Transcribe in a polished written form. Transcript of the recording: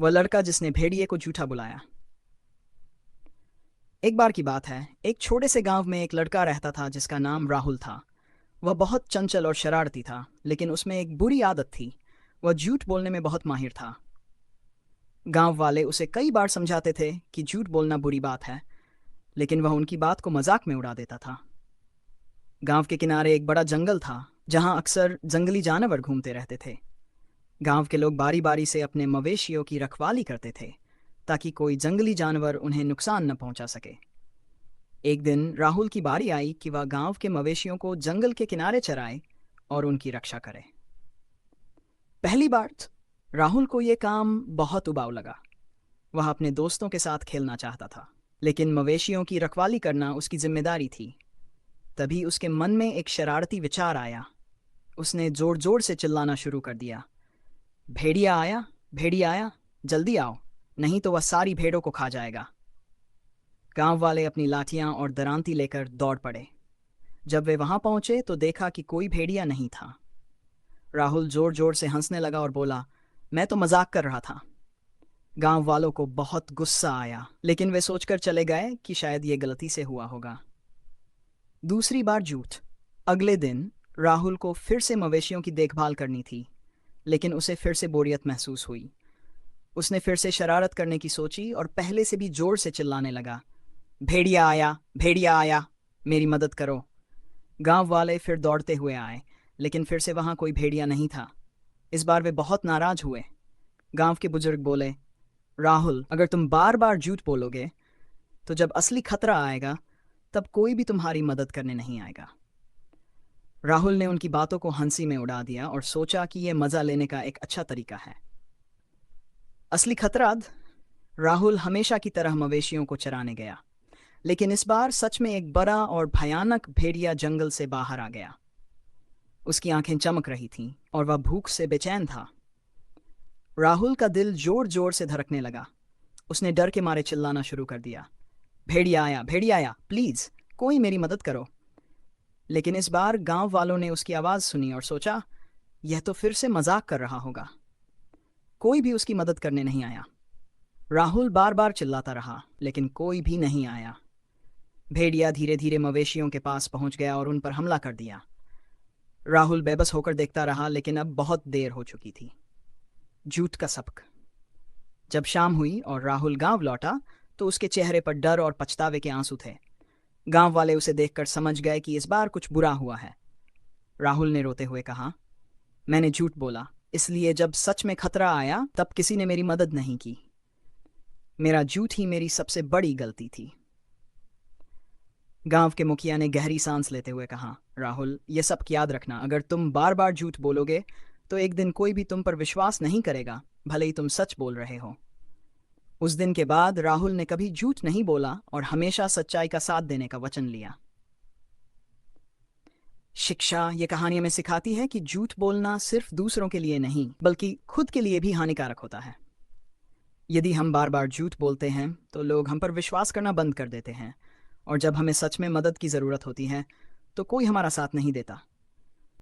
वह लड़का जिसने भेड़िए को झूठा बुलाया। एक बार की बात है, एक छोटे से गांव में एक लड़का रहता था जिसका नाम राहुल था। वह बहुत चंचल और शरारती था, लेकिन उसमें एक बुरी आदत थी। वह झूठ बोलने में बहुत माहिर था। गांव वाले उसे कई बार समझाते थे कि झूठ बोलना बुरी बात है, लेकिन वह उनकी बात को मजाक में उड़ा देता था। गांव के किनारे एक बड़ा जंगल था, जहां अक्सर जंगली जानवर घूमते रहते थे। गांव के लोग बारी बारी से अपने मवेशियों की रखवाली करते थे, ताकि कोई जंगली जानवर उन्हें नुकसान न पहुंचा सके। एक दिन राहुल की बारी आई कि वह गांव के मवेशियों को जंगल के किनारे चराए और उनकी रक्षा करे। पहली बार राहुल को यह काम बहुत उबाऊ लगा। वह अपने दोस्तों के साथ खेलना चाहता था, लेकिन मवेशियों की रखवाली करना उसकी जिम्मेदारी थी। तभी उसके मन में एक शरारती विचार आया। उसने जोर जोर से चिल्लाना शुरू कर दिया, भेड़िया आया, भेड़िया आया, जल्दी आओ, नहीं तो वह सारी भेड़ों को खा जाएगा। गांव वाले अपनी लाठियां और दरांती लेकर दौड़ पड़े। जब वे वहां पहुंचे तो देखा कि कोई भेड़िया नहीं था। राहुल जोर जोर से हंसने लगा और बोला, मैं तो मजाक कर रहा था। गांव वालों को बहुत गुस्सा आया, लेकिन वे सोचकर चले गए कि शायद ये गलती से हुआ होगा। दूसरी बार झूठ। अगले दिन राहुल को फिर से मवेशियों की देखभाल करनी थी, लेकिन उसे फिर से बोरियत महसूस हुई। उसने फिर से शरारत करने की सोची और पहले से भी जोर से चिल्लाने लगा, भेड़िया आया, भेड़िया आया, मेरी मदद करो। गांव वाले फिर दौड़ते हुए आए, लेकिन फिर से वहां कोई भेड़िया नहीं था। इस बार वे बहुत नाराज हुए। गांव के बुजुर्ग बोले, राहुल, अगर तुम बार बार झूठ बोलोगे तो जब असली खतरा आएगा तब कोई भी तुम्हारी मदद करने नहीं आएगा। राहुल ने उनकी बातों को हंसी में उड़ा दिया और सोचा कि यह मजा लेने का एक अच्छा तरीका है। असली खतरा। राहुल हमेशा की तरह मवेशियों को चराने गया, लेकिन इस बार सच में एक बड़ा और भयानक भेड़िया जंगल से बाहर आ गया। उसकी आंखें चमक रही थीं और वह भूख से बेचैन था। राहुल का दिल जोर जोर से धड़कने लगा। उसने डर के मारे चिल्लाना शुरू कर दिया, भेड़िया आया, भेड़िया आया, प्लीज कोई मेरी मदद करो। लेकिन इस बार गांव वालों ने उसकी आवाज सुनी और सोचा, यह तो फिर से मजाक कर रहा होगा। कोई भी उसकी मदद करने नहीं आया। राहुल बार बार चिल्लाता रहा, लेकिन कोई भी नहीं आया। भेड़िया धीरे धीरे मवेशियों के पास पहुंच गया और उन पर हमला कर दिया। राहुल बेबस होकर देखता रहा, लेकिन अब बहुत देर हो चुकी थी। झूठ का सबक। जब शाम हुई और राहुल गांव लौटा तो उसके चेहरे पर डर और पछतावे के आंसू थे। गांव वाले उसे देखकर समझ गए कि इस बार कुछ बुरा हुआ है। राहुल ने रोते हुए कहा, मैंने झूठ बोला, इसलिए जब सच में खतरा आया तब किसी ने मेरी मदद नहीं की। मेरा झूठ ही मेरी सबसे बड़ी गलती थी। गांव के मुखिया ने गहरी सांस लेते हुए कहा, राहुल, ये सब याद रखना, अगर तुम बार बार झूठ बोलोगे तो एक दिन कोई भी तुम पर विश्वास नहीं करेगा, भले ही तुम सच बोल रहे हो। उस दिन के बाद राहुल ने कभी झूठ नहीं बोला और हमेशा सच्चाई का साथ देने का वचन लिया। शिक्षा ये कहानी हमें सिखाती है कि झूठ बोलना सिर्फ दूसरों के लिए नहीं, बल्कि खुद के लिए भी हानिकारक होता है। यदि हम बार बार झूठ बोलते हैं तो लोग हम पर विश्वास करना बंद कर देते हैं, और जब हमें सच में मदद की ज़रूरत होती है तो कोई हमारा साथ नहीं देता।